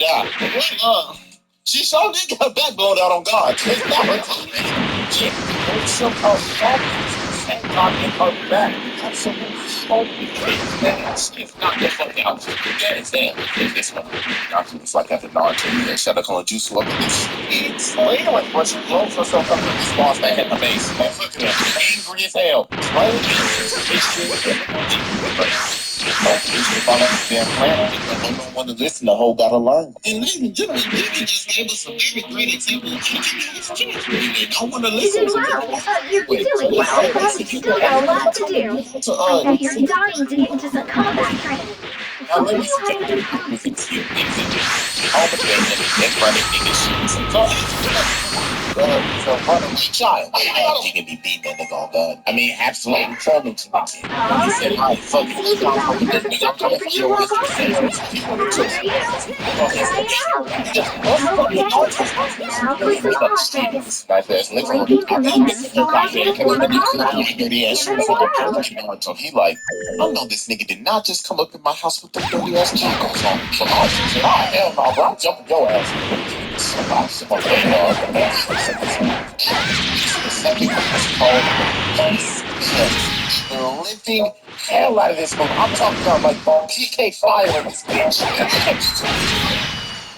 Yeah. She sure did get her back blown out on God. She somehow saw and God in her back. Absolutely totally kicked ass. It's not the fuck out. Yeah, it's there. It's one. It's like after Naruto, yeah, shut up on Jutsu up in this. It's later when she blows herself up and spawns back at the base. Fucking angry as hell. Right? If I understand plan, I don't want to listen, the whole gotta learn. And ladies and gentlemen, Vicky just gave us a very great example of teaching his kids. I want to You listen did to well. them. You're doing well, but you still got a lot to do. I bet you're dying to get into some combat training. Now What let do me you see have in your pocket? all the business and running nigga shit. So running child. He can be beating that nigga on God. I mean, absolutely trolling to me. He said, Alrighty. I fucking Seems you found the perfect subject for you to work on. After you, try it out. Okay, now for some offense. Linking commands allows you to form a combo. Give it a whirl. So he like, I know this nigga did not just come up in my house with them dirty ass chocos on. So I said, oh, hell no, bro, I'm jumping your ass. So I said, okay, dog. The second was called the living hell out of this movie. I'm talking about like PK Fire in this bitch.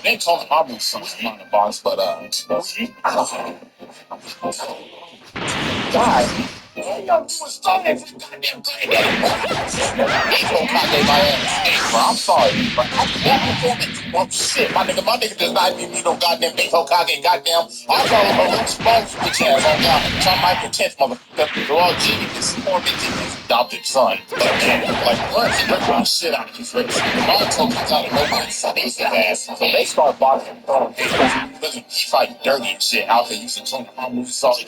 They told him I'm some on the boss, but God. Yo, you was talking every goddamn thing. Ain't no Kanye my ass. Hey, bro, I'm sorry, but after that performance, well, shit, my nigga does not even need no goddamn Big Hokage, goddamn. I'll call him a little Sponge bitch ass on God. Try Michael 10th, motherfucker. Well, genius, more bitch his adopted son. Like, what? He ripped my shit out of his face. All told me out of nobody, son, his ass. So they start boxing, looking, he fighting dirty and shit out there using some movie sauce.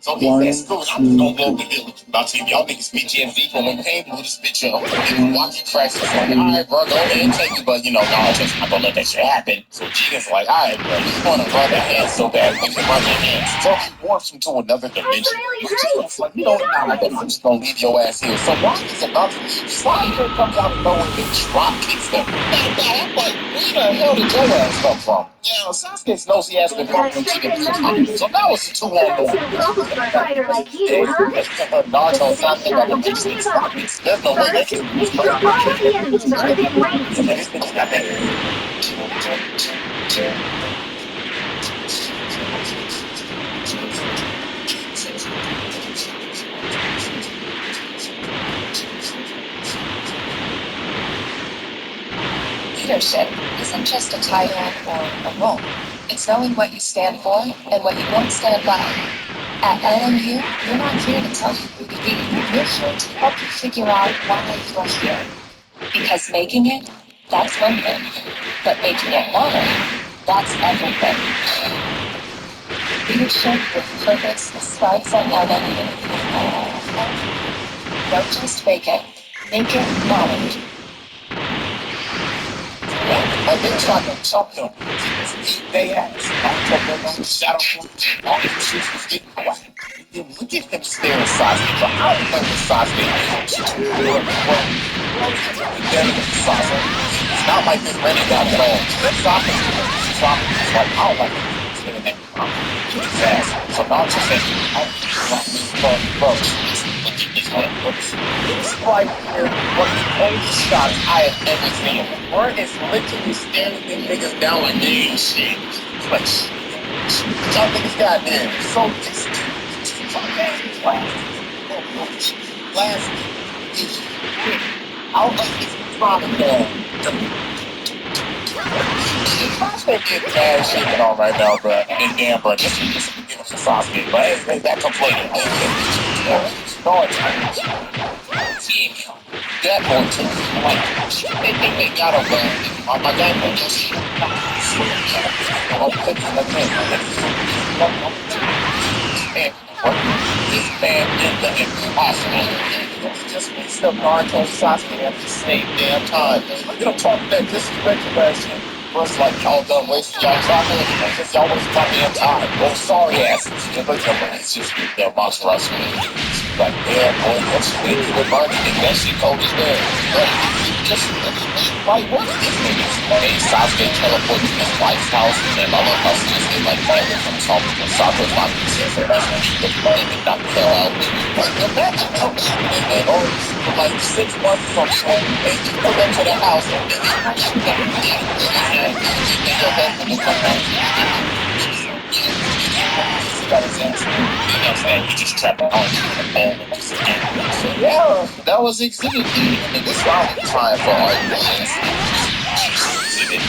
So he said, screw it, I'm just gonna blow the village. About to y'all niggas speak Gen Z when we came to this bitch up. And Wacky cracks was like, alright, bro, go ahead and take it, but you know, nah, just not gonna let that shit happen. So Gina's like, alright, bro, you wanna run the hands so bad, we can run the hands. So he morphs him to another That's dimension. really great. Like, you You know, got nah, it. I'm just gonna leave your ass here. So while he's about to leave, Sasuke comes out of nowhere and drop kicks him. I'm like, where the hell did your ass come from? Yeah, Sasuke's nosy ass been Got fucking stuck Gina. in memories. So now it's a 2-on-1. That's no problem for a fighter like you, huh? But Naruto, stay Sasuke got sharp the and big don't stick. give up. There's no way they First, can make sure all the enemies are within range. this bitch got that. Leadership isn't just a title or a role. It's knowing what you stand for and what you won't stand by. At LMU, we're not here to tell you who to be. We're here to help you figure out why you're here. Because making it, that's one thing. But making it matter, that's everything. Leadership with purpose starts at LMU. Don't just make it matter. Like they tried to chop them. They ass. Shadow. All these shits was getting quiet. Look at him staring Sasuke. But I remember Sasuke. Sasuke. It's not like this running down at all. Sasuke is like, I don't like it. Staring at his ass. So now I'm just saying, this right here, one of the coldest shots I have ever seen. Word is literally staring these niggas down like they ain't shit. Like, y'all niggas got there. So, this last I'll let this problem go. Sasuke getting mad shit on right now, bro. And damn, bro, this is the beginning for Sasuke, but hey, that comes later. No, that boy too. Like, they got him, bro. My guy, this man did the impossible. He just mixed up Naruto Sasuke at the same damn time. You don't talk that disrespectful ass shit. First, like, y'all done wasting y'all time. Just y'all wasting my damn time. Oh, sorry asses. It's just their monster rush. like, yeah, boy, once you wait to the party, nigga, that shit cold as hell. Like, just, like, what is this nigga? Hey, Sasuke teleport to his wife's house, and I love how Sasuke, like, family comes home, and Sakura's not gonna say, so that's the flame and knock the hell out. Like, imagine how shit, man, or for like 6 months or something, and you pull up to the house, and then you shoot up, and your husband will come home. He got his ass. The next day, he just trapped on and just so yeah, that was Exhibit B. And this round of time for our last Exhibit.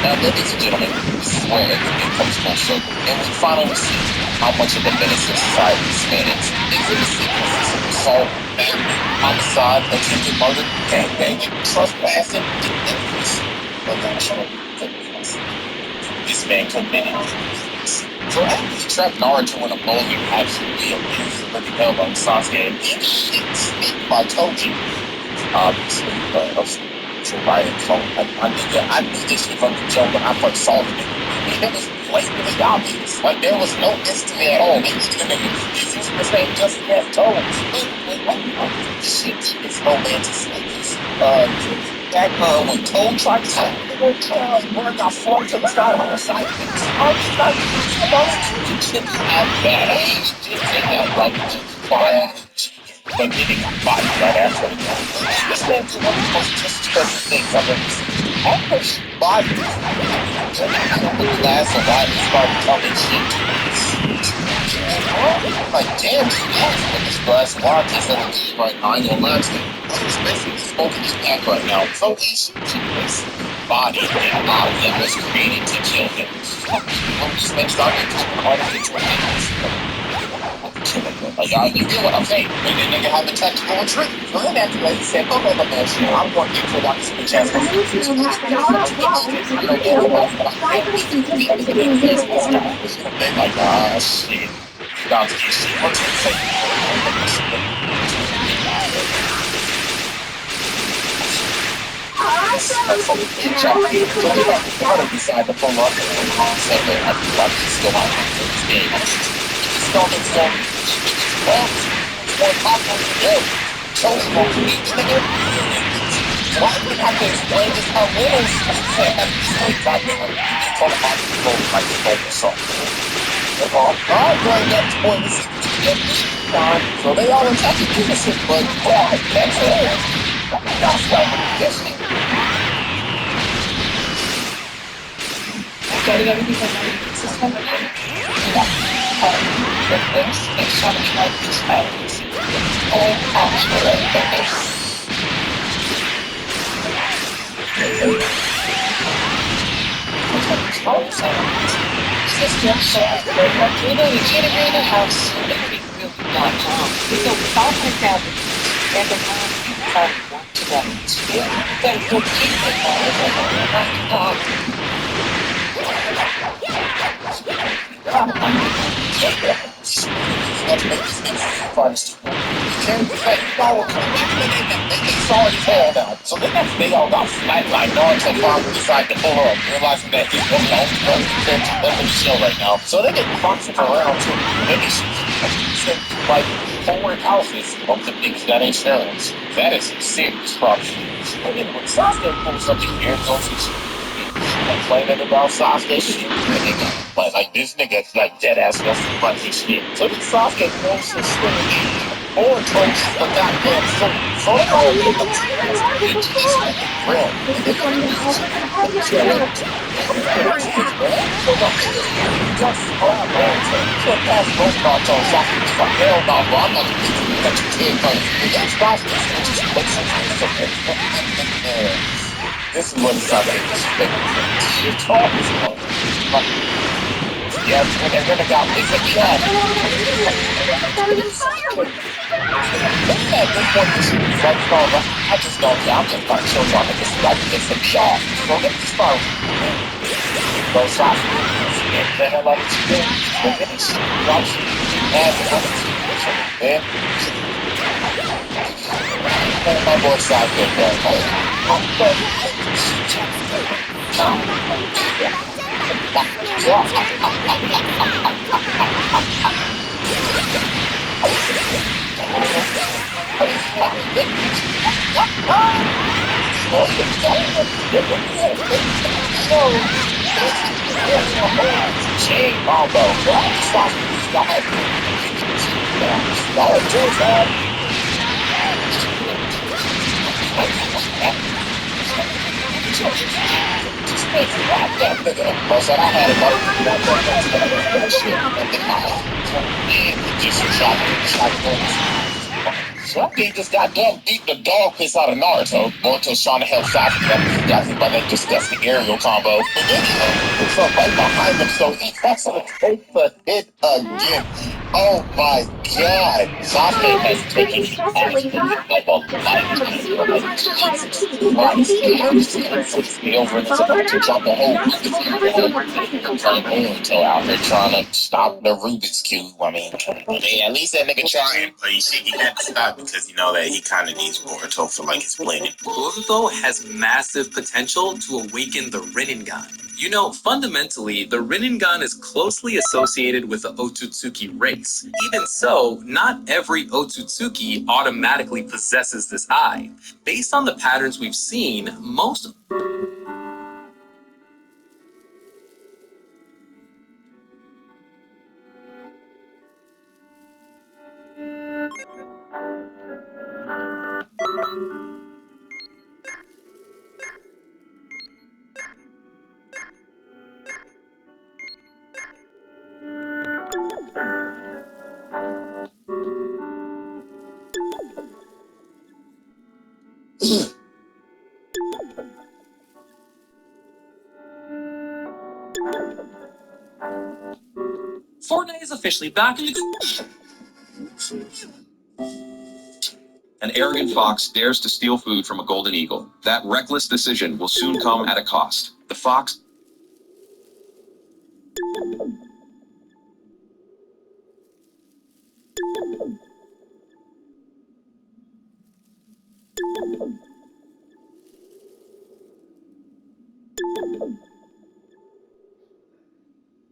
Now, ladies and gentlemen, this is where everything comes full circle, and we finally see how much of the menace of society spans. Exhibit C consists of assault, battery, homicide, attempted murder, gangbanging, trespassing, and infamous eventual criminals. This man committed. So after he trapped Naruto in a bowling absolutely abused the hell on Sasuke, and shit by Toji. Obviously, to write it. So I knew this shit from the jump when I first saw it. It was blatantly obvious. Like there was no mystery at all. He's using the same just he has told. Shit, it's no man to say this. That when Toad tried to say word got flung to the side of the side. Shit, I'm bad. I did take that like fire. But getting a body right after it. This man's one of the most disrespectful things I've ever seen. After his body, the last survivor started talking shit to like, damn, but this glass of water is in the game right now. I ain't gonna lie to you. He's basically smoking his back right now. So he's his body and body was created to kill him. This man started to hard to get to him. Like, y'all, you get what I'm saying? And then nigga have the tactical retreat. So then after that, he said, fuck over that shit. I'm going to get to watch this bitch ass. I don't get it. They like, ah, shit. About to get shit. What's it say? Decide to pull up and say that I feel like he's still out there for this game. It's not more popular today. So why do we have to explain this how little it's called a people like the focus on. I'm going up to point this so they all attacking businesses, but that's it. That's what this thing. Getting everything from my system. The first is something like this violence. All actually system so in a house so without my family and the mom want to go then you'll keep so the next day, y'all got flatlined. Naruto finally decided to pull up, realizing that he's the only person left in the show right now. So they get boxes around too. They get like 4 houses of the niggas that ain't sheriffs. That is some serious property. But then when Sasuke pulls up, he hears those complaining about Sasuke shit. Like this nigga like dead ass wants to punch his shit. So this Sasuke throws his swing or throws the goddamn sword. So they all get the real. Just grab so past both Naruto and Sasuke. He's like, hell no, bro, I'm not gonna get you that you can't punch. And then Sasuke just looks at him. This is what Sasuke is thinking. You're talking about. Yeah, and they're gonna go. It's a job. At this point, this is like, I just don't care. I'm just gonna chill on it. It's like it's a job. So get this phone. Go Sasuke. Get the hell out of the Go get this shit. Watch it. And my boy Sasuke, bro. Chain combo. Bro said I had enough. Just Something just got done beat the dog piss out of Naruto. Naruto's trying to help Sasuke up. Got hit by that disgusting aerial combo. But then he was right behind him, so he has to take the hit again. Oh my god. Sasuke has taken Pretty stress relief, huh? like a Just life. remember, super protects your vitamin C. Right. That's needed during Xenoverse. Over That's all for now. drop the whole Next, we'll cover some more technical topics. so out there trying to stop the Rubik's Cube. I mean, at least that nigga trying. But he had to stop because you know that he kind of needs Boruto for like his planning. Boruto has massive potential to awaken the Rinnegan. You know, fundamentally, the Rinnegan is closely associated with the Otsutsuki race. Even so, not every Otsutsuki automatically possesses this eye. Based on the patterns we've seen, most Fortnite is officially back in the... An arrogant fox dares to steal food from a golden eagle. That reckless decision will soon come at a cost. The fox...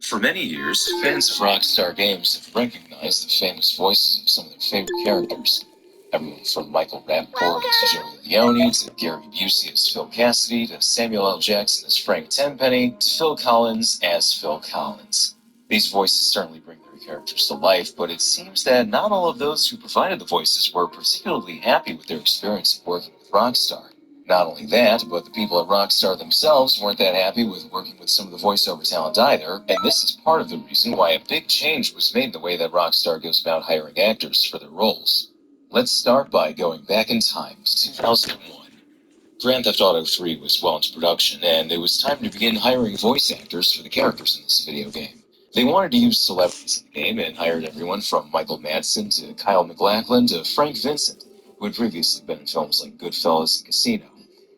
For many years, fans of Rockstar Games have recognized the famous voices of some of their favorite characters. Everyone from Michael Rappaport as Joey Leone, to Gary Busey as Phil Cassidy, to Samuel L. Jackson as Frank Tenpenny, to Phil Collins as Phil Collins. These voices certainly bring their characters to life, but it seems that not all of those who provided the voices were particularly happy with their experience of working with Rockstar. Not only that, but the people at Rockstar themselves weren't that happy with working with some of the voiceover talent either, and this is part of the reason why a big change was made in the way that Rockstar goes about hiring actors for their roles. Let's start by going back in time to 2001. Grand Theft Auto 3 was well into production, and it was time to begin hiring voice actors for the characters in this video game. They wanted to use celebrities in the game and hired everyone from Michael Madsen to Kyle MacLachlan to Frank Vincent, who had previously been in films like Goodfellas and Casino.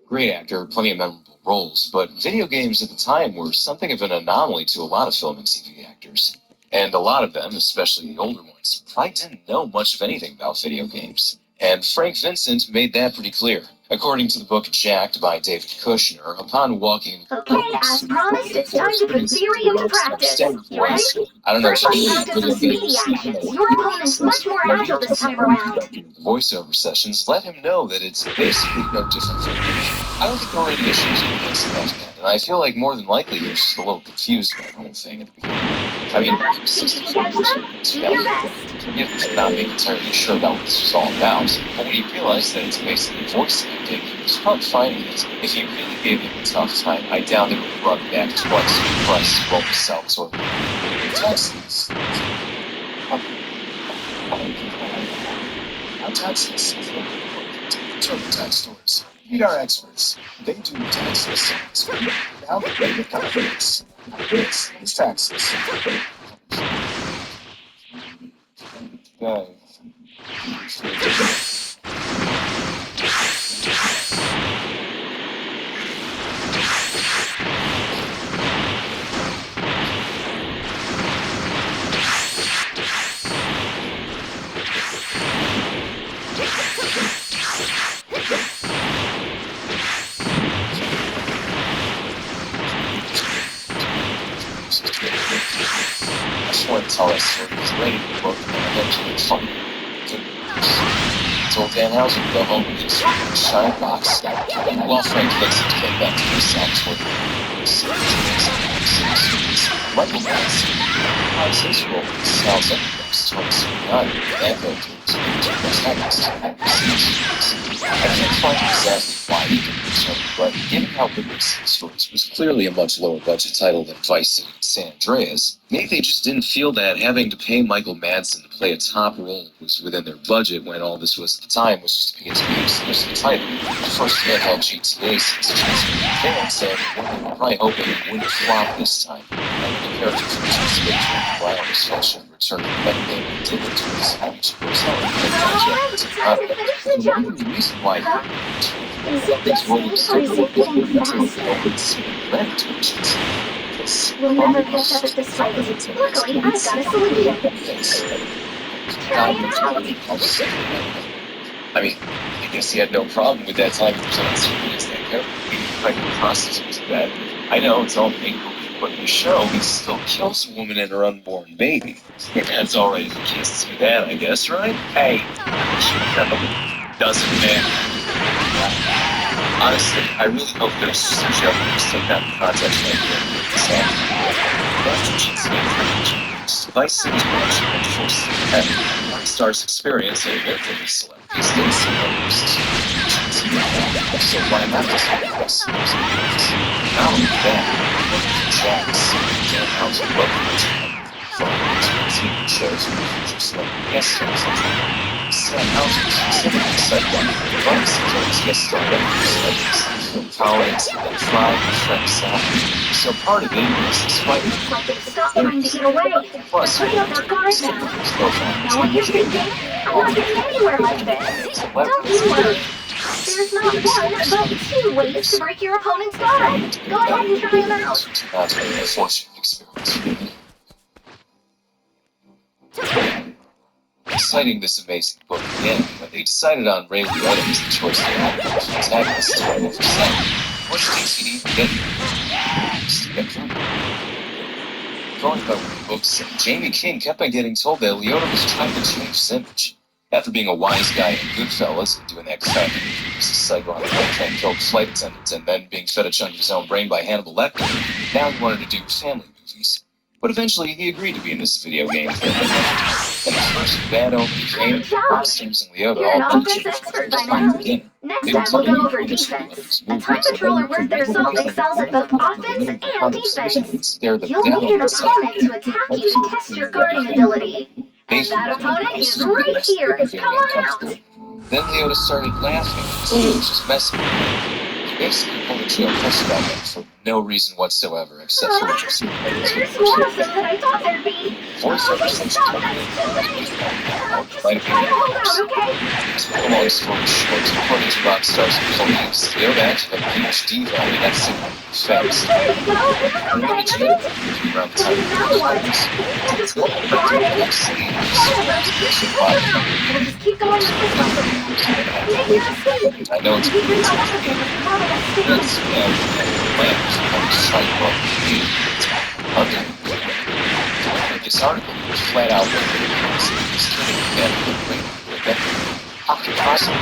Great actor, plenty of memorable roles, but video games at the time were something of an anomaly to a lot of film and TV actors. And a lot of them, especially the older ones, probably didn't know much of anything about video games. And Frank Vincent made that pretty clear. According to the book Jacked by David Kushner, upon walking... Okay, as promised, it's time to put theory into practice. You ready? I don't know. First, let's practice some speedy actions. Your opponent's much more agile this time around. Voiceover sessions let him know that it's basically no different from I don't think there were any issues with this event, and I feel like more than likely he was just a little confused about the whole thing at the beginning. I mean, Did you catch them? Do your best. he was not being entirely sure about what this was all about, but when he realized that it's basically voice acting, he was probably finding it. If he really gave him a tough time, I doubt it would have brought him back twice for the price of both themselves or Texas. I'm Texas. TurboTax stores. We are experts. They do tax lists. Now they get confidence. This is taxes. Okay. tell us story was ready to book and eventually fun. Told Dan Houser to go home and get a shine box. While Frank Vincent came back to himself with Michael Madsen replies his role in Sal's Xenoverse 2079 and go to his protagonist. I can't find exactly why he didn't return, but given how rigorous the stories was clearly a much lower budget title than Vice City and San Andreas, maybe they just didn't feel that having to pay Michael Madsen to play a top role was within their budget when all this was at the time was just to be introduced as the title. The first handheld GTA since fans said they were probably hoping it wouldn't flop this time. And the characters from GTA Brown was such a return to the metagame and did it to his average personality. The reason why things were so We'll never catch up at this fight. Luckily, I've got a solution. Try it out. I mean, I guess he had no problem with that time he was on screen as that character. Like the process was bad. I know it's all painful, but in the show, he still kills a woman and her unborn baby. That's alright if he can't do that, I guess, right? Hey, doesn't matter. Honestly, I really hope there's some show that just take that context right here. After GTA Vice City's production went full steam ahead. Rockstar's experience in working with celebrities didn't seem so why not just have the best series? Not only that, Jax, Dan Houser welcomed from TV shows and feature celebrity guest stars like Sam Houser specifically said that the bonus shows guest star celebrities from colleagues and Fry and Frank Zappa. So part of it was despite Stop trying to get away. plus Put up their guard now. Know what you're thinking? I'm not getting anywhere like this. Don't you worry. There's not one, but two ways to break your opponent's guard. Go ahead and try them out. That's a fortunate experience. Citing this amazing book again, when they decided on Ray Liotta as the choice to have the protagonist to run over Sam, what's DCD get through? Going by what the book said, Jamie King kept on getting told that Liotta was trying to change his image. After being a wise guy in Goodfellas and doing X Factor, he was a psycho on a plane train, killed flight attendants, and then being fed a chunk of his own brain by Hannibal Lecter, now he wanted to do family movies. But eventually, he agreed to be in this video game. And the first bad omen came, costumes and Liotta You're an all offense expert by now. Next time we'll go over defense. A time patroller worth their salt excels at both offense and defense. You'll need an opponent to attack you to test your guarding ability. And that opponent is right here. Come on out. Then Liotta started laughing. He was just messing with me. He basically pulled a jail press about him for no reason whatsoever, except for just There's more of them than I thought there'd be. voiceover Stop, since that's too many. Just try to hold out, okay? long story short, according to Rockstar's employees, Liotta actually had a PhD value that's fast. There you go. Okay, Around the time now what? Just keep guarding. We'll just keep going with this one. Make your escape. I know it's Keep yourself up again. That's plans on the site under this article was flat out this killing the how could possibly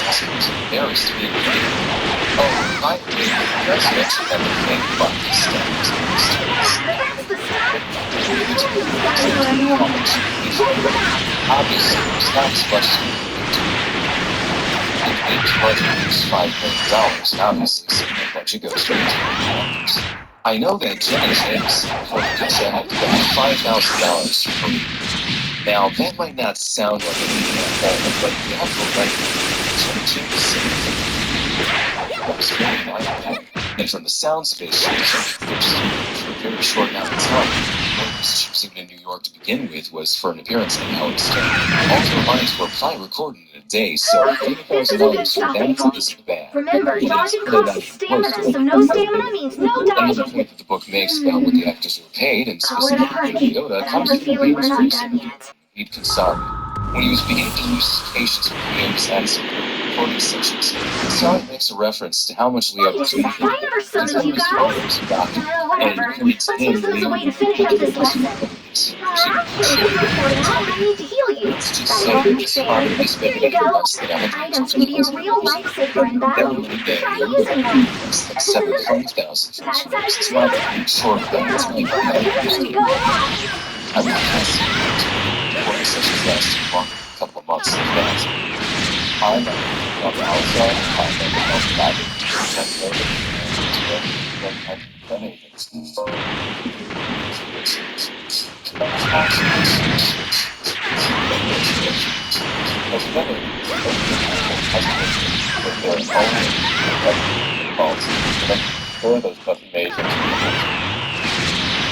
was embarrassed to be able to do it. Oh, by the way, the president and the thing about these things. Obviously, there's not as much to each budget is $5 million, obviously, so the budget goes straight to the I know that Jenny's aims for the budget have $5,000 per week. Now, that might not sound like a big amount, but you have to and from the sounds of it, she was for a very short amount of time. One reason she was even in New York to begin with was for an appearance on Howard Stern. All of her lines were probably recorded in a day, so This is a good stopping point. Remember, dodging costs stamina, so no stamina means no Another dodging. point that the book makes about what the actors were paid, and I'll let it specifically hurt, Yoda, but I have comes a from feeling we're not David's done yet. Reed Kansari. When he was beginning to lose his patience with Yoda's accent, recording sessions, Sally makes a reference to how much Leo Wait a sec, I never summoned you guys. Whatever. Let's use them as a way to finish up this lesson. Actually, before that, I need to heal you. That'll only be fair. Here you go. Items can be a real lifesaver in battle. Try using them. That's how you feel. Here, put it in and go on. I will pass it. Recording sessions lasted longer than a couple of months like that. I'm on the outside, I'm on the outside, those fucking amazing.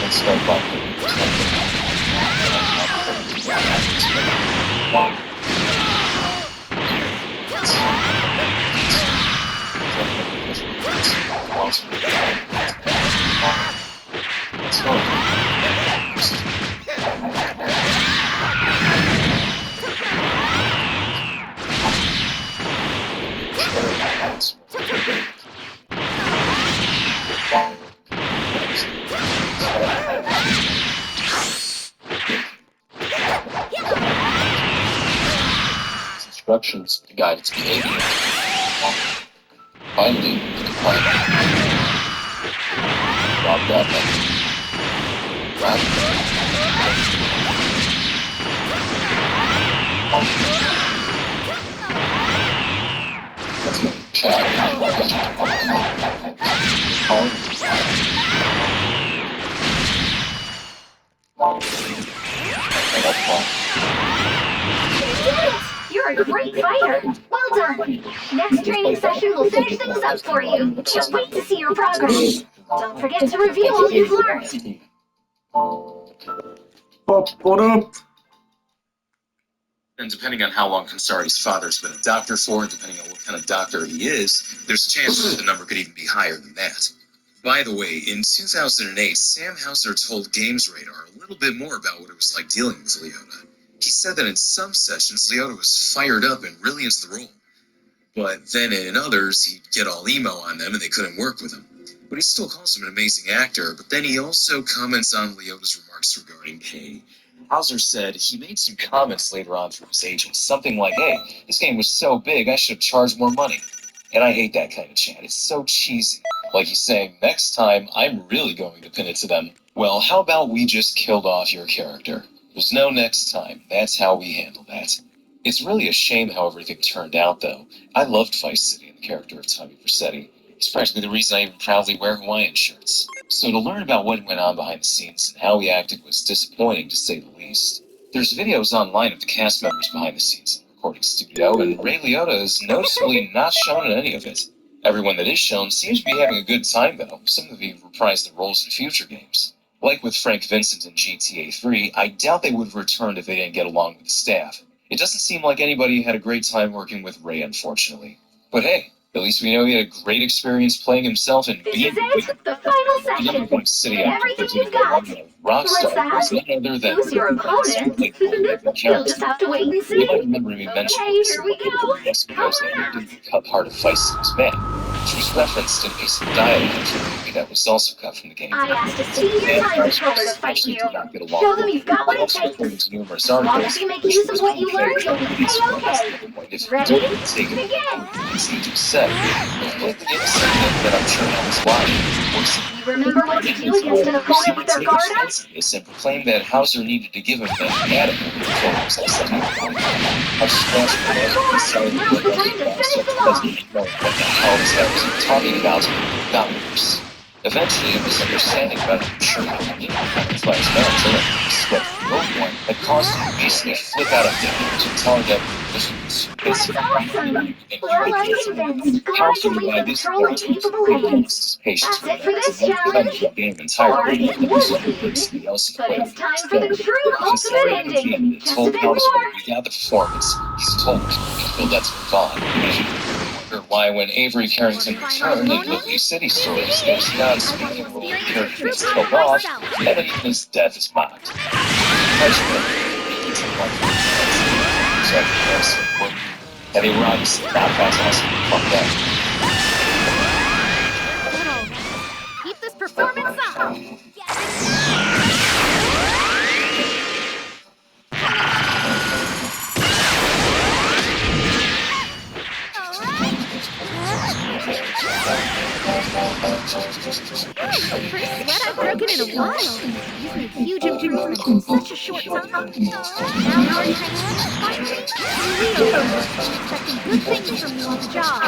Let's start instructions to guide its behavior. Finally, the plan. Drop that method. You're a great fighter. Well done. Next training session will finish things up for you. Can't wait to see your progress. Don't forget to review all you've learned. What up? And depending on how long Kansari's father's been a doctor for, and depending on what kind of doctor he is, there's a chance that the number could even be higher than that. By the way, in 2008, Sam Hauser told Games Radar a little bit more about what it was like dealing with Leota. He said that in some sessions, Leota was fired up and really into the role. But then in others, he'd get all emo on them and they couldn't work with him. But he still calls him an amazing actor, but then he also comments on Leota's remarks regarding pay. Hauser said he made some comments later on through his agent, something like, hey, this game was so big, I should have charged more money. And I hate that kind of chat. It's so cheesy. Like he's saying, next time, I'm really going to pin it to them. Well, how about we just killed off your character? There's no next time. That's how we handle that. It's really a shame how everything turned out, though. I loved Vice City and the character of Tommy Vercetti. It's practically the reason I even proudly wear Hawaiian shirts. So to learn about what went on behind the scenes and how he acted was disappointing, to say the least. There's videos online of the cast members behind the scenes in the recording studio, and Ray Liotta is noticeably not shown in any of it. Everyone that is shown seems to be having a good time, though. Some of them have reprised their roles in future games. Like with Frank Vincent in GTA 3, I doubt they would have returned if they didn't get along with the staff. It doesn't seem like anybody had a great time working with Ray, unfortunately. But hey, at least we know he had a great experience playing himself and being the final session. City Everything you've got. What's that? Who's your opponent? You'll just have to wait and see. You might remember me mentioning Okay, here we go. Come on out. Cut part of Vice City's man, which was referenced in a piece of dialogue from the movie that was also cut from the game. I asked a senior time controller to fight you. Show them you've got what it takes. As long as you make use of what you learned, you'll be A-okay. Ready? Begin! You remember what to do against an opponent with their guard up? And proclaimed that Hauser needed to give him an anatomy before he was executed. Now's the time to finish them off. What the hell is that talking about? Not worse. Eventually, a misunderstanding about the maturity of the flash mountain swept the one that caused him to basically flip out of damage and telling them this was That's awesome. Well, I'm convinced. Glad I can leave the control in capable hands. That's it for this challenge. Or it would be. But it's time for the true ultimate ending. Just a bit more. We got the performance. He's told me that's fun. Why, when Avery Carrington returned in Liberty City stories, there's non-speaking role character is killed off, and then even his death is mocked. and they were obviously not that awesome. Fuck that. Good, all right. Keep this performance up. First sweat I've broken in a while. You've made huge improvements in such a short time. Now your turn. Finally, you're real. I'm expecting good things from you on the job.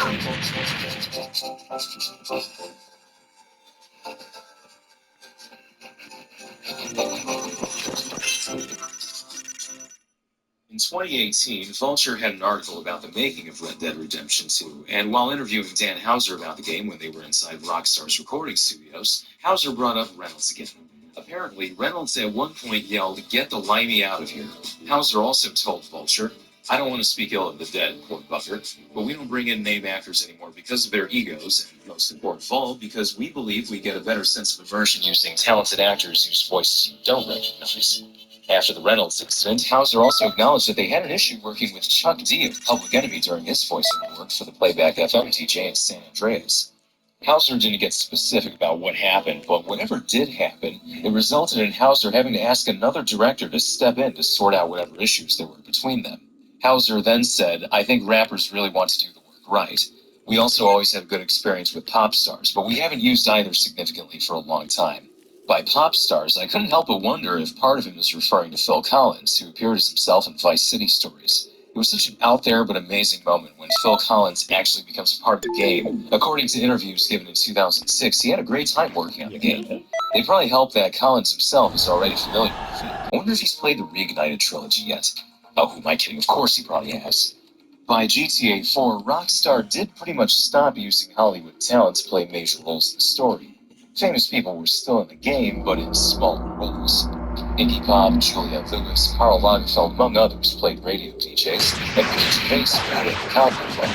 In 2018, Vulture had an article about the making of Red Dead Redemption 2, and while interviewing Dan Houser about the game when they were inside Rockstar's recording studios, Houser brought up Reynolds again. Apparently, Reynolds at one point yelled, "Get the limey out of here." Houser also told Vulture, "I don't want to speak ill of the dead, poor bugger, but we don't bring in name actors anymore because of their egos, and most important of all, because we believe we get a better sense of immersion using talented actors whose voices you don't recognize." After the Reynolds incident, Houser also acknowledged that they had an issue working with Chuck D of Public Enemy during his voiceover work for the Playback FM DJ in San Andreas. Houser didn't get specific about what happened, but whatever did happen, it resulted in Houser having to ask another director to step in to sort out whatever issues there were between them. Houser then said, "I think rappers really want to do the work right. We also always have good experience with pop stars, but we haven't used either significantly for a long time." By pop stars, I couldn't help but wonder if part of him was referring to Phil Collins, who appeared as himself in Vice City Stories. It was such an out there but amazing moment when Phil Collins actually becomes part of the game. According to interviews given in 2006, he had a great time working on the game. It probably helped that Collins himself is already familiar with it. I wonder if he's played the Reignited trilogy yet. Oh, who am I kidding? Of course he probably has. By GTA 4, Rockstar did pretty much stop using Hollywood talent to play major roles in the story. Famous people were still in the game, but in smaller roles. Iggy Pop, Juliette Lewis, Karl Lagerfeld, among others, played radio DJs, and Ricky Gervais played the Cowboy Club.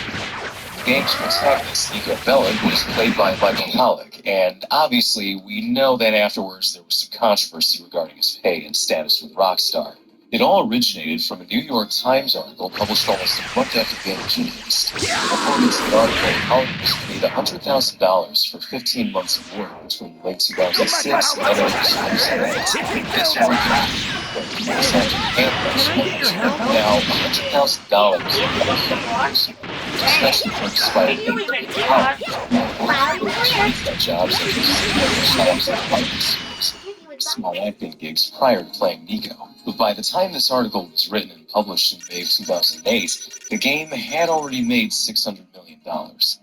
The game's protagonist, Nico Bellic, was played by Michael Pollock, and obviously we know that afterwards there was some controversy regarding his pay and status with Rockstar. It all originated from a New York Times article published almost a month after the game was released. According to the article, Hollywood was paid $100,000 for 15 months of work between late 2006 and early 2007. This work now $100,000 especially for jobs such as small acting gigs prior to playing Nico. But by the time this article was written and published in May of 2008, the game had already made $600 million.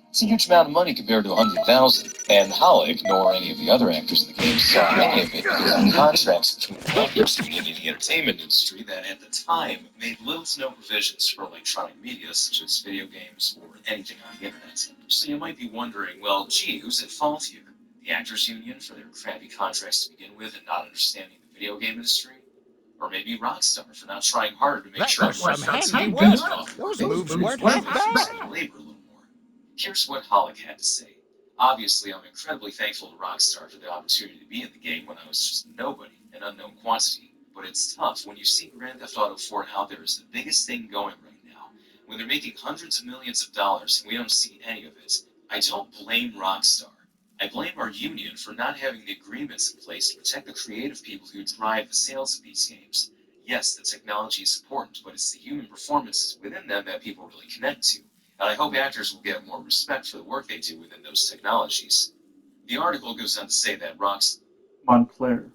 It's a huge amount of money compared to $100,000, and Hollick, nor any of the other actors in the game, saw any of it because of contracts between the actors and the entertainment industry that at the time made little to no provisions for electronic media such as video games or anything on the internet. So you might be wondering, well, gee, who's at fault here? The actors union for their crappy contracts to begin with and not understanding the video game industry? Or maybe Rockstar for not trying harder to make sure was some handy work. Those moves weren't half bad. Labor a little more. Here's what Hollick had to say. Obviously, I'm incredibly thankful to Rockstar for the opportunity to be in the game when I was just a nobody, an unknown quantity. But it's tough when you see Grand Theft Auto 4 out there as the biggest thing going right now, when they're making hundreds of millions of dollars and we don't see any of it. I don't blame Rockstar. I blame our union for not having the agreements in place to protect the creative people who drive the sales of these games. Yes, the technology is important, but it's the human performances within them that people really connect to. And I hope actors will get more respect for the work they do within those technologies. The article goes on to say that Montclair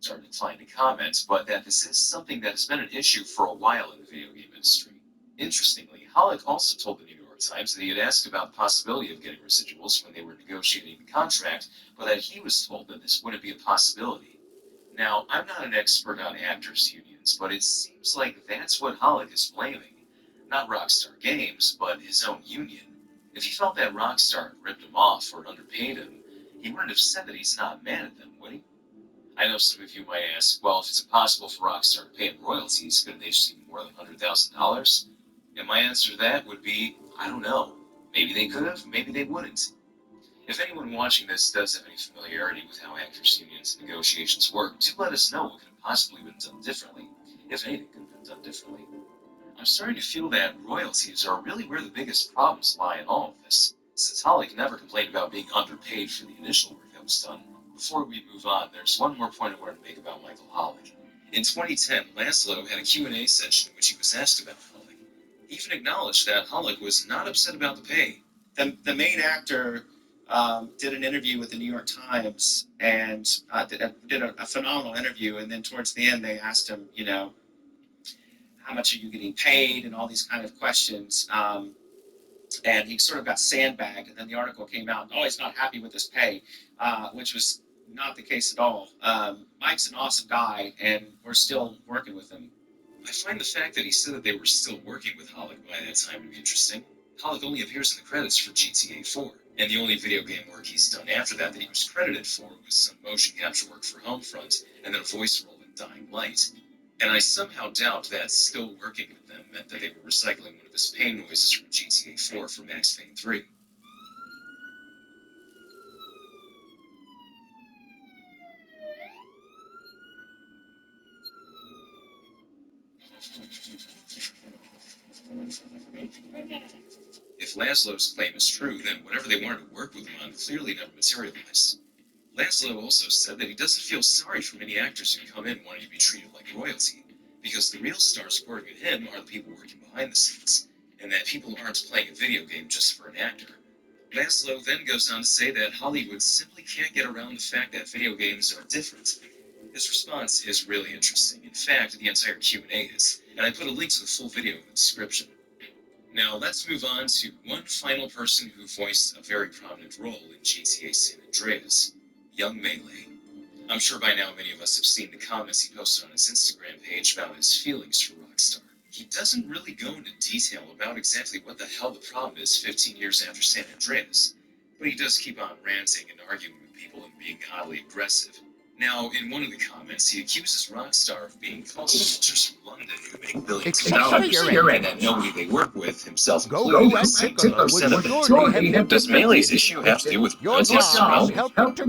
declined to comment, but that this is something that has been an issue for a while in the video game industry. Interestingly, Hollick also told the New York Times that he had asked about the possibility of getting residuals when they were negotiating the contract, but that he was told that this wouldn't be a possibility. Now, I'm not an expert on actors' unions, but it seems like that's what Hollick is blaming. Not Rockstar Games, but his own union. If he felt that Rockstar had ripped him off or underpaid him, he wouldn't have said that he's not mad at them, would he? I know some of you might ask, well, if it's impossible for Rockstar to pay him royalties, couldn't they just give him more than $100,000? And my answer to that would be, I don't know. Maybe they could have, maybe they wouldn't. If anyone watching this does have any familiarity with how actors' unions and negotiations work, do let us know what could have possibly been done differently, if anything could have been done differently. I'm starting to feel that royalties are really where the biggest problems lie in all of this, since Hollick never complained about being underpaid for the initial work that was done. Before we move on, there's one more point I want to make about Michael Hollick. In 2010, Laszlo had a Q&A session in which he was asked about Hollick. He even acknowledged that Hollick was not upset about the pay. The main actor did an interview with the New York Times and did a phenomenal interview. And then towards the end, they asked him, how much are you getting paid and all these kind of questions. And he sort of got sandbagged. And then the article came out, oh, he's not happy with his pay, which was not the case at all. Mike's an awesome guy, and we're still working with him. I find the fact that he said that they were still working with Hollick by that time to be interesting. Hollick only appears in the credits for GTA 4, and the only video game work he's done after that he was credited for was some motion capture work for Homefront, and then a voice role in Dying Light. And I somehow doubt that still working with them meant that they were recycling one of his pain noises from GTA 4 for Max Payne 3. If Laszlo's claim is true, then whatever they wanted to work with him on clearly never materialized. Laszlo also said that he doesn't feel sorry for many actors who come in wanting to be treated like royalty, because the real stars according to him are the people working behind the scenes, and that people aren't playing a video game just for an actor. Laszlo then goes on to say that Hollywood simply can't get around the fact that video games are different. His response is really interesting. In fact, the entire Q&A is, and I put a link to the full video in the description. Now, let's move on to one final person who voiced a very prominent role in GTA San Andreas, Young Melee. I'm sure by now many of us have seen the comments he posted on his Instagram page about his feelings for Rockstar. He doesn't really go into detail about exactly what the hell the problem is 15 years after San Andreas, but he does keep on ranting and arguing with people and being oddly aggressive. Now, in one of the comments, he accuses Rockstar of being cultists from London who make billions of dollars a year and that nobody they work with, himself included, is upset about it. Does Melee's issue have to do with royalties as well?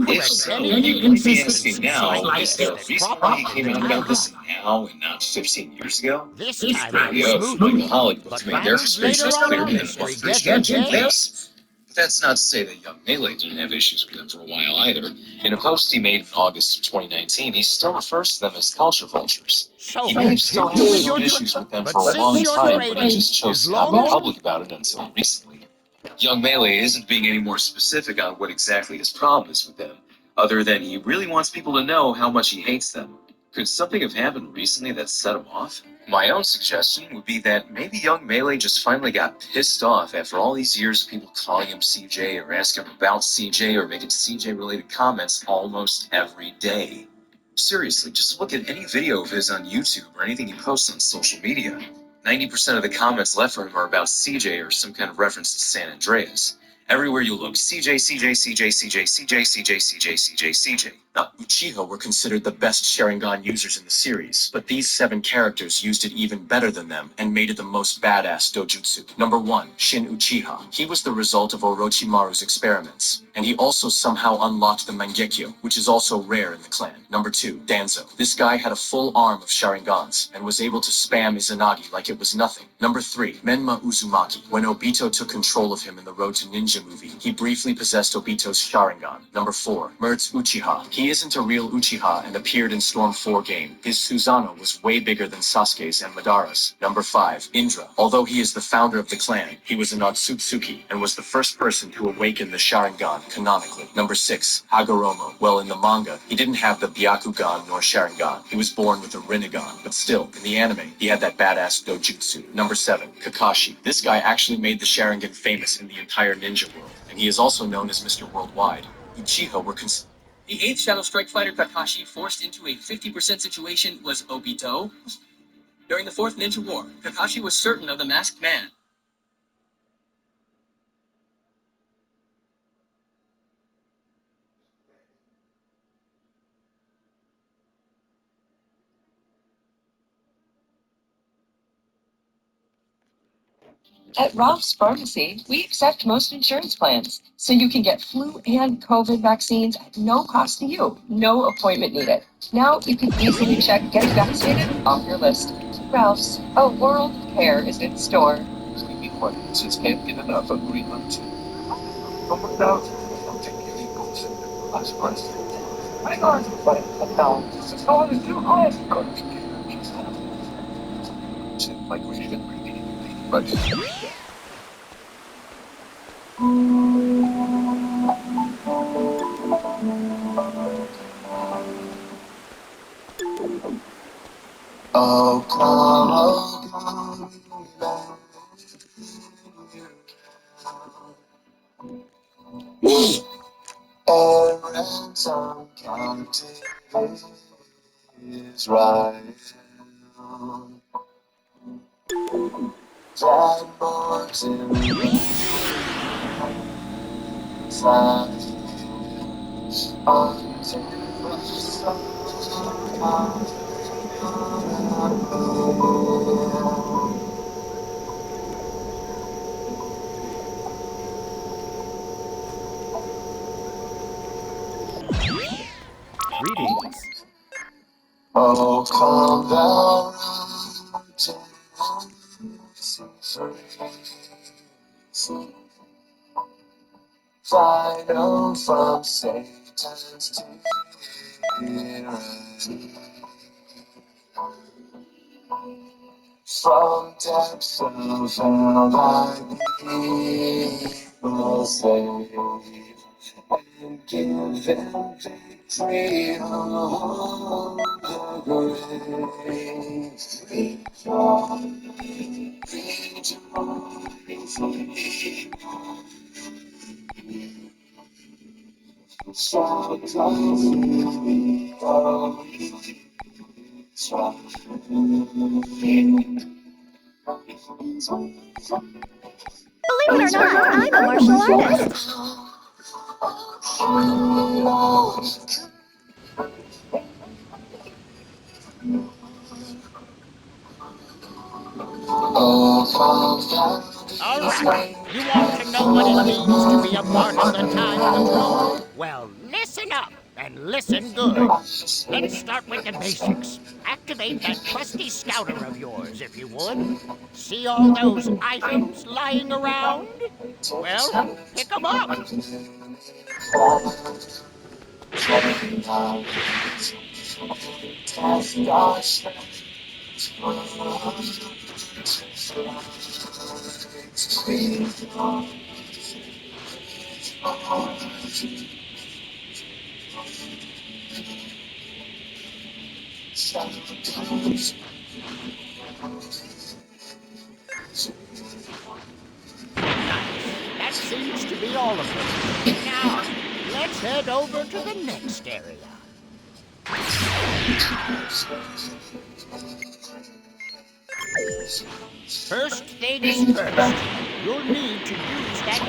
If so, you would be asking now, is there a reason why he came out about this now and not 15 years ago? This Maybe time Michael Hollick both but made their matters frustration later on clear in and history both get frustration engaged. case. But that's not to say that Young Melee didn't have issues with them for a while either. In a post he made in August of 2019, he still refers to them as culture vultures. So He may have still had continue with some your issues with them but for a since long your time, but he training just chose is to not long be public about it until recently. Young Melee isn't being any more specific on what exactly his problem is with them, other than he really wants people to know how much he hates them. Could something have happened recently that set him off? My own suggestion would be that maybe Young Melee just finally got pissed off after all these years of people calling him CJ or asking him about CJ or making CJ related comments almost every day. Seriously, just look at any video of his on YouTube or anything he posts on social media. 90% of the comments left for him are about CJ or some kind of reference to San Andreas. Everywhere you look, CJ, CJ, CJ, CJ, CJ, CJ, CJ, CJ, CJ. Now, Uchiha were considered the best Sharingan users in the series, but these 7 characters used it even better than them and made it the most badass dojutsu. Number 1, Shin Uchiha. He was the result of Orochimaru's experiments, and he also somehow unlocked the Mangekyo, which is also rare in the clan. Number 2, Danzo. This guy had a full arm of Sharingans and was able to spam Izanagi like it was nothing. Number 3, Menma Uzumaki. When Obito took control of him in the Road to Ninja movie, he briefly possessed Obito's Sharingan. Number 4, Mertz Uchiha. He isn't a real Uchiha and appeared in Storm 4 game. His Susanoo was way bigger than Sasuke's and Madara's. Number 5, Indra. Although he is the founder of the clan, he was an Otsutsuki and was the first person to awaken the Sharingan canonically. Number 6, Hagoromo. Well, in the manga, he didn't have the Byakugan nor Sharingan. He was born with a Rinnegan, but still, in the anime, he had that badass dojutsu. Number 7, Kakashi. This guy actually made the Sharingan famous in the entire ninja world, and he is also known as Mr. Worldwide. Uchiha were The 8th Shadow Strike fighter Kakashi forced into a 50% situation was Obito. During the 4th Ninja War, Kakashi was certain of the masked man. At Ralph's Pharmacy, we accept most insurance plans, so you can get flu and COVID vaccines at no cost to you. No appointment needed. Now you can easily check getting vaccinated off your list. Ralph's, a world of care is in store. Creepy audiences can't get enough of Greenland too. Someone knows I'll take your equals in the last question. I got to fight the town. It's all is too hard. Could be to migration reading, but oh come and ransom captive Israel. That mourns in silence until the sun comes out. Greetings. Oh, come thou mountain, free, final from Satan's tyranny, from depths of hell thy people save, and give them victory on the grave. Shall come Believe it or not, I'm a martial artist. Oh, come thou All right. You want to know what it means to be a part of the Time Patrol? Well, listen up and listen good. Let's start with the basics. Activate that trusty scouter of yours, if you would. See all those items lying around? Well, pick 'em up. Nice. That seems to be all of them. Now, let's head over to the next area. First things first, you'll need to use that...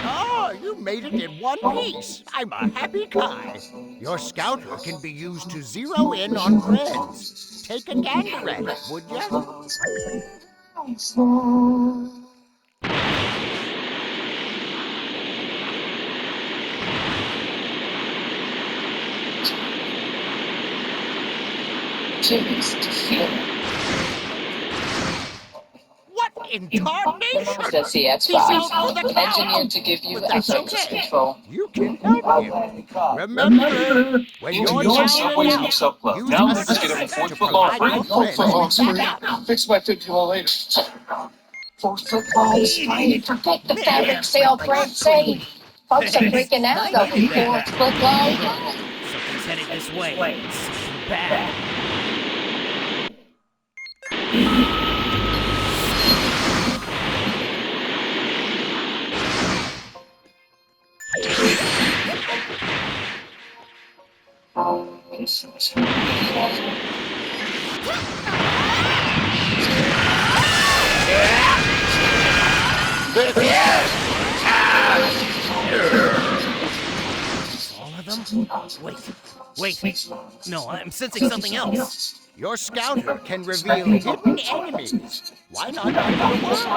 Oh, you made it in one piece. I'm a happy guy. Your scouter can be used to zero in on friends. Take a gander at it, would ya? Choose to feel. What in tarnation? Says the He's out for Xbox, the count. engineered to give you But that's access okay. control. You can help him. Remember, when you're down and out, use now let's get assist him to 4 foot long. provide your friends with backup. Fix my fibula later. For supplies, trying to protect the fabric sale brand say. Folks are freaking out over 4 foot long. Something's headed this way. Something bad. All of them? Wait. No, I'm sensing something else. Your scouter can reveal hidden enemies. Why not give it a whirl?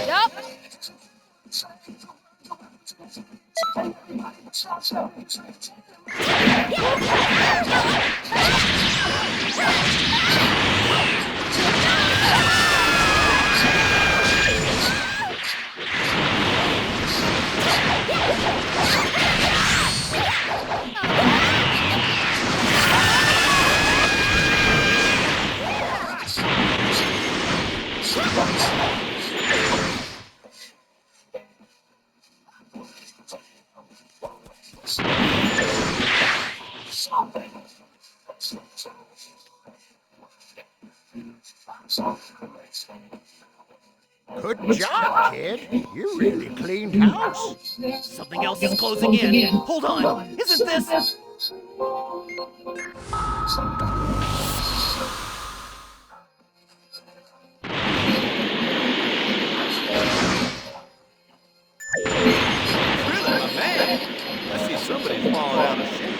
Yup. Good job, kid. You really cleaned house. Something else is closing in. Hold on. Isn't this? Really, my man? I see somebody's falling out of shape.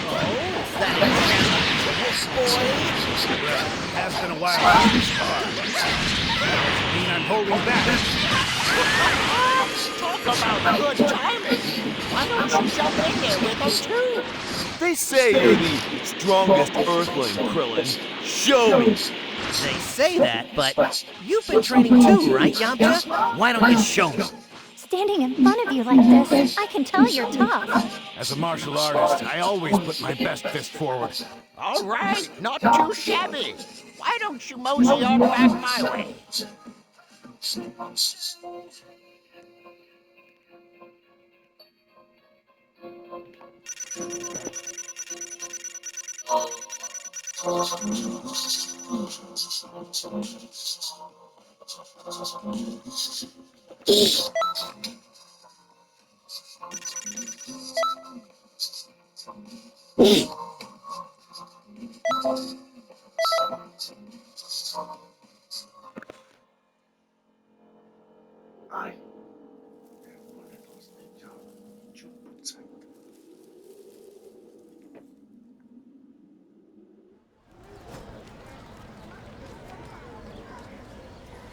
Oh, is that boy? Well, it has been a while since we sparred. Doesn't mean I'm holding back. Talk about good timing. Why don't you jump in there with them too? They say you're the strongest Earthling, Krillin. Show me. They say that, but you've been training too, right, Yamcha? Why don't you show me? Standing in front of you like this, I can tell you're tough. As a martial artist, I always put my best fist forward. All right, not too shabby. Why don't you mosey on back my way?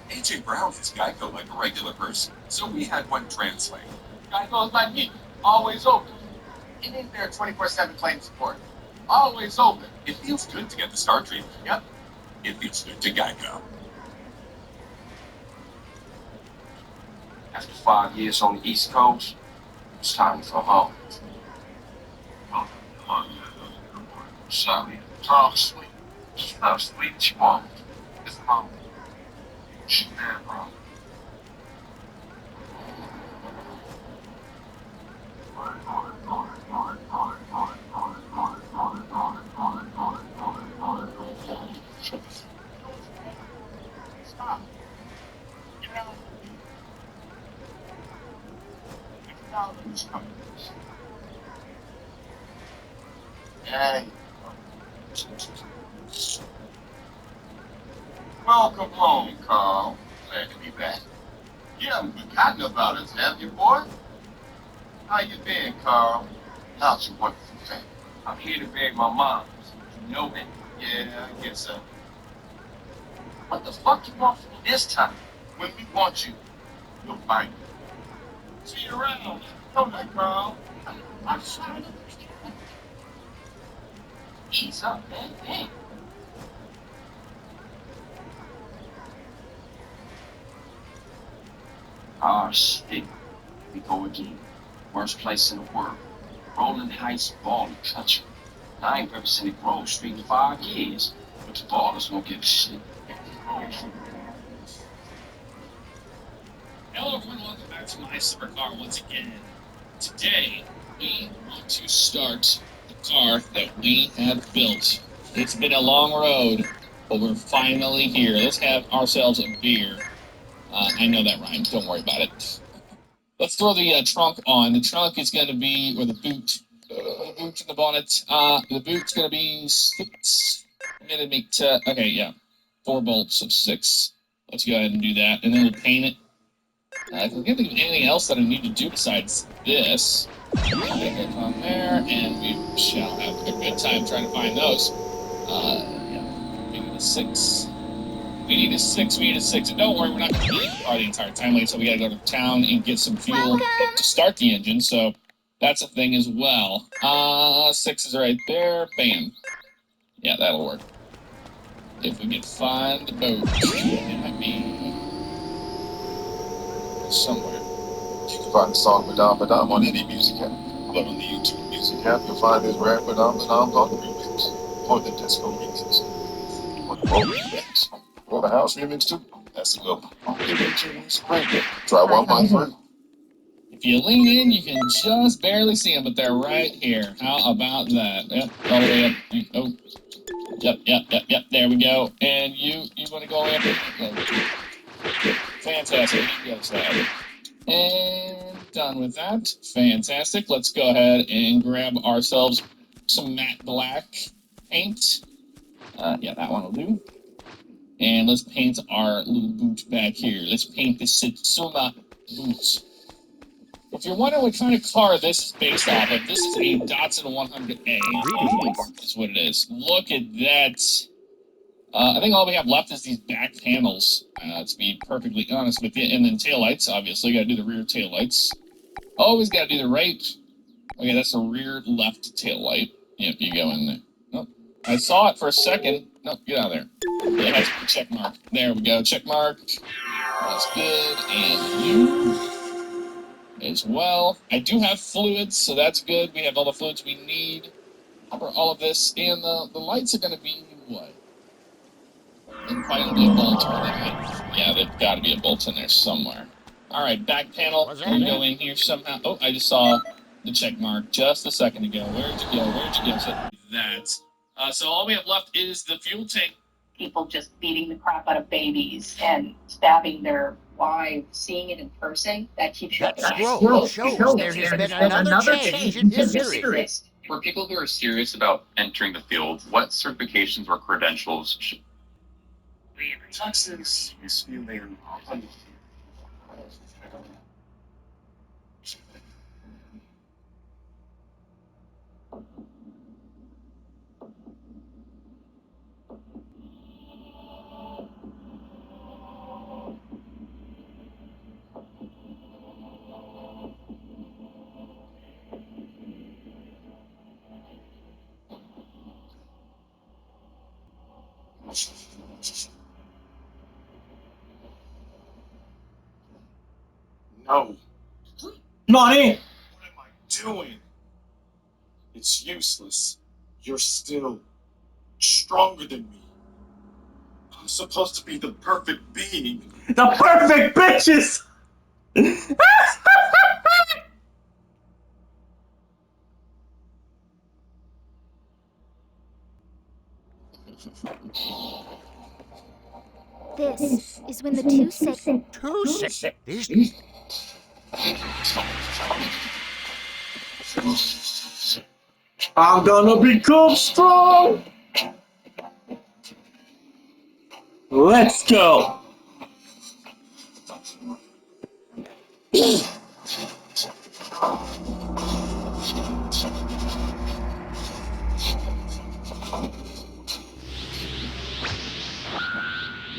AJ Brown is Geico like a regular person, so we had one translate. Geico's like me, always open. It ain't there 24/7 claim support. Always open. It feels good to get the Star treatment. Yep. It feels good to Geico. After 5 years on the East Coast, it's time to go home. Sorry, talk sweet. Stuff sweet you want. It's home. Shit, man, bro. Stop. Get out. Get out of this company. Hey. Welcome home, Carl. Glad to be back. You haven't forgotten about us, have you, boy? How you been, Carl? How's your wonderful family? I'm here to bury my mom. You know that. Yeah, I guess so. What the fuck you want from me this time? When we want you, you'll find me. See you around. Know that, Carl. I'm sorry. Ease up, man. Damn. Ah, shit. We go again. Worst place in the world. Rolling Heights balling country. I ain't represented Grove Street in 5 years, but the ballers won't give a shit. Hello everyone, welcome back to my supercar once again. Today, we want to start the car that we have built. It's been a long road, but we're finally here. Let's have ourselves a beer. I know that rhymes. Don't worry about it. Let's throw the trunk on. The trunk is going to be, or the boot. The boot and the bonnet. The boot's going to be 6. Okay, yeah. 4 bolts of 6. Let's go ahead and do that, and then we'll paint it. I can't think of anything else that I need to do besides this. Put it on there, and we shall have a good time trying to find those. Yeah. We need a 6. We need a 6. We need a 6. And don't worry, we're not going to be in the car the entire time. Like, so we got to go to town and get some fuel to start the engine. So that's a thing as well. 6 is right there. Bam. Yeah, that'll work. If we can find the boat, it might be somewhere. You can find the song Badam Badam on any music app. But on the YouTube music app, you'll find this rap Badam Badam on the remix. Or the disco remixes. Or the folk remix. Or the house remix too. That's the good one. Try 1.3. If you lean in, you can just barely see them, but they're right here. How about that? Yep, all the way up. Oh, yep. There we go. And you want to go in? Fantastic. Yes, that. And done with that. Fantastic. Let's go ahead and grab ourselves some matte black paint. Yeah, that one will do. And let's paint our little boot back here. Let's paint the Satsuma boot. If you're wondering what kind of car this is based off of, this is a Datsun 100A. That's what it is. Look at that. I think all we have left is these back panels, to be perfectly honest with you. And then taillights, obviously. Got to do the rear taillights. Always got to do the right. Okay, that's the rear left taillight. Yep, you go in there. Nope. I saw it for a second. Nope, get out of there. It has a check mark. There we go, check mark. That's good. And you as well. I do have fluids, so that's good. We have all the fluids we need for all of this. And the lights are going to be what? And finally a bolt. Yeah, there's got to be a bolt in there somewhere. All right, back panel. Can we go in here somehow? Oh, I just saw the check mark just a second ago. Where'd you go? So that. So all we have left is the fuel tank. People just beating the crap out of babies and stabbing their wives, seeing it in person, that keeps you up That at night. scroll shows there has been another change in history. For people who are serious about entering the field, what certifications or credentials should Texas is feeling. No. Money! What am I doing? It's useless. You're still stronger than me. I'm supposed to be the perfect being. The perfect bitches! This is when the two say. Too sick. These I'm gonna become strong! Let's go!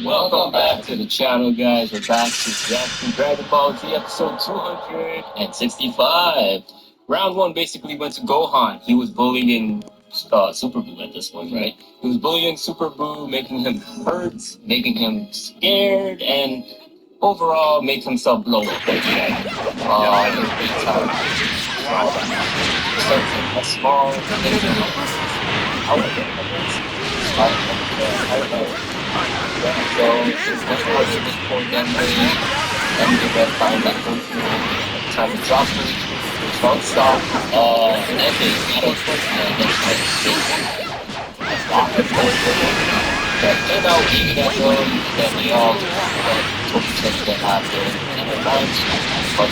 Welcome back to the channel, guys. We're back to Jackson Dragon Ball Z episode 265. Round 1 basically went to Gohan. He was bullying Super Boo at this point, right? He was bullying Super Boo, making him hurt, making him scared, and overall make himself blow up. A small so it's much more to this point than the best time that time to drop it. Trunk stop, in that case, not a against my state. That came out even at that they all took steps that after and the lines but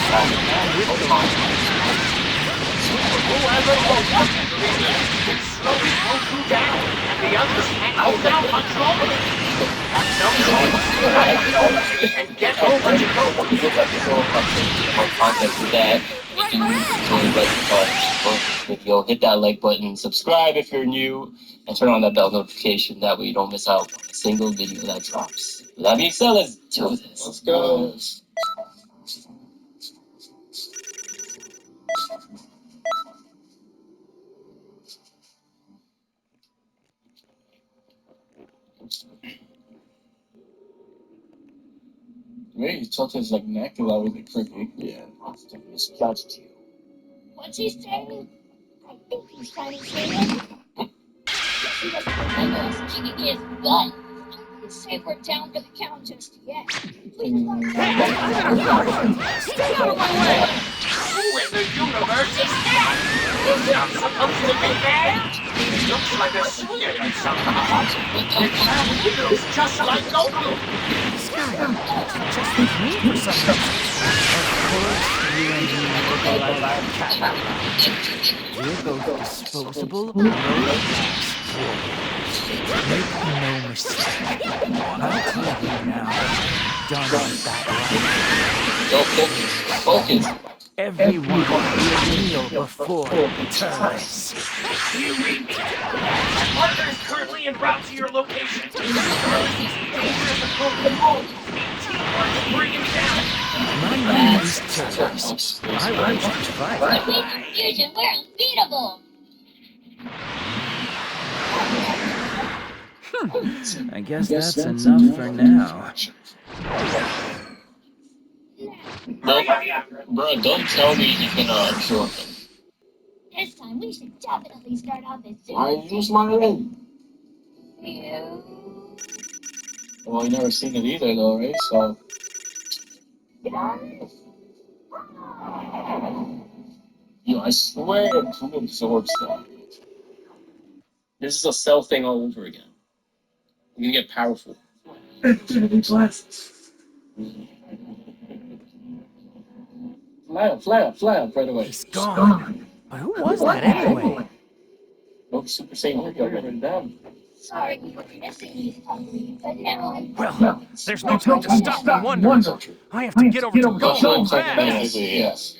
Whoever will want to slowly slow you down, and the others can't hold out much longer. So and get over to go. this episode of context with that. If you enjoyed the video, hit that like button, subscribe if you're new, and turn on that bell notification. That way you don't miss out on a single video that drops. With that being said, let's do this. Let's go. Wait, you told his like neck that was like creepy. Yeah, it's judged you. What's he saying? I think he's trying to say it. He doesn't remember us kicking his butt. I wouldn't say we're down for the count just yet. Please let me Stay out of my way! Who in the universe is that? He's not supposed to be there! He looks like a spirit somehow. He looks just like Goku. This guy just like me for some reason. Of course, you and me look like cat. We're both disposable, low-class warriors. Make no mistake. I'll tell you now. Done with that right. Focus. Everyone will kneel before the terrorists. You read me. My partner is currently en route to your location. The terrorist is dangerous approach home. Teamwork to bring him down. My name is terrorists. I want you to fight. Complete confusion. We're unbeatable. I guess that's enough for now. Bro, don't tell me he's gonna kill him. This time we should definitely start off as soon Why as you smiling? you. Well, you never seen it either, though, right? So. Yo, I swear to absorb stuff. This is a cell thing all over again. You're gonna get powerful. Fly up right away. He's gone. But who was that anyway? No Super Saiyan Workout written down. Sorry, we were missing you, Hungry, but now I'm. Well, there's no time to stop and wonder. I have to get over to Go fast. Yes.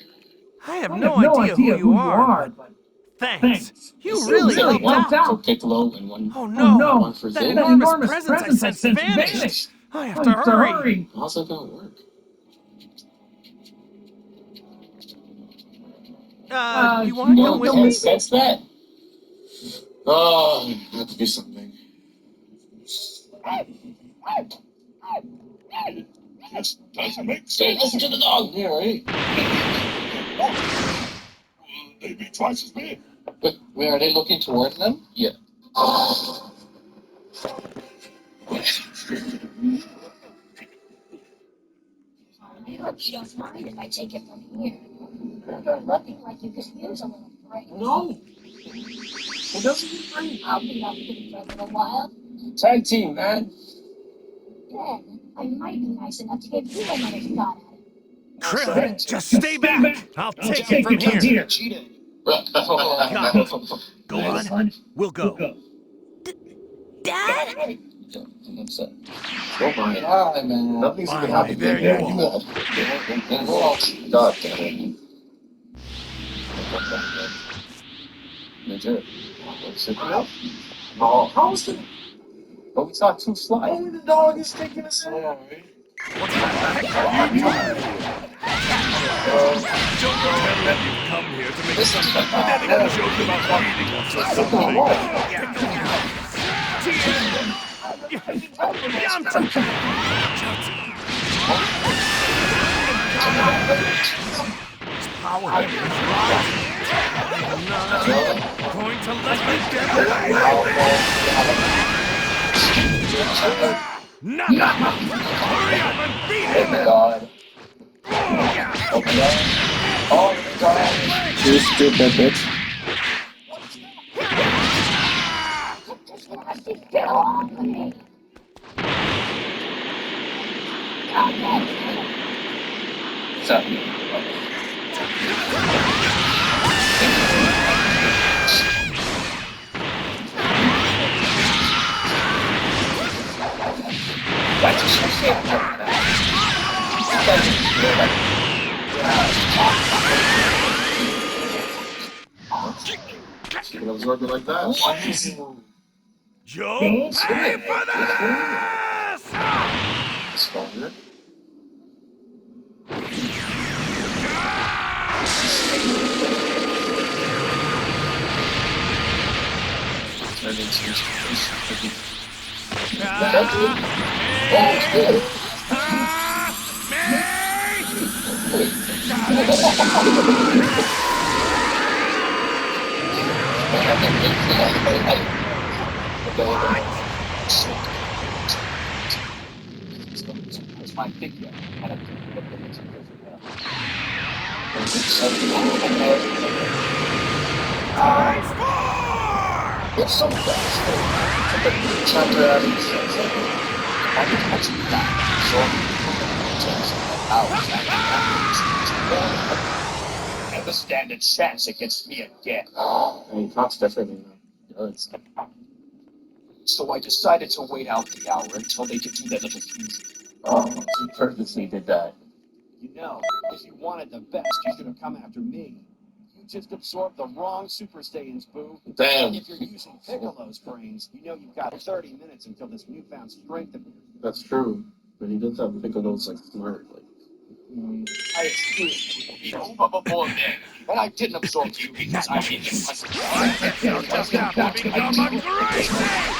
I have no idea who you are, but thanks. You really helped out. So Piccolo and one. Oh no, one for that Zeta. enormous presence I sensed vanished. I have to hurry. How's that gonna work? You want to come with me? Sense that? Oh, it had to be something. This doesn't make sense. Listen to the dog. Yeah, right? They'd be twice as big. But where are they looking towards them? Yeah. I hope you don't mind if I take it from here. You're looking like you could use a little break. No. It doesn't need break. I'll be up here for a little while. Tag team, man. Then I might be nice enough to give you another shot at it. Krillin, just stay back. I'll take it from here. Go on. We'll go. Dad? Hi, man. Nothing's gonna happen. There you are. God damn it. Legit. Oh, how is it? But we saw two slides. Oh, the dog is taking us in. What the heck are you doing? Don't tell them you've come here to make some pathetic joke about reading us or something. His power is rising. I'm not going to let you get away. No! Hurry up and beat him! God. Oh, God. You stupid bitch. What's up? Why'd you so shit? She can absorb it like that. Joe, pay for this! Stronger. It's my figure. And I think that it's It's so fast. Chapter out of never stand a chance against me again. And he talks differently now. He does. So I decided to wait out the hour until they could do their little fusion. Oh, he purposely did that. You know, if you wanted the best, you should have come after me. You just absorbed the wrong Super Saiyans, Boo. Damn. If you're using Piccolo's brains, you know you've got 30 minutes until this newfound strength appears. That's true. But he does have Piccolo's like smart. Like, I excused you over before then, and I didn't absorb you because I didn't. You'll just have to become a great man!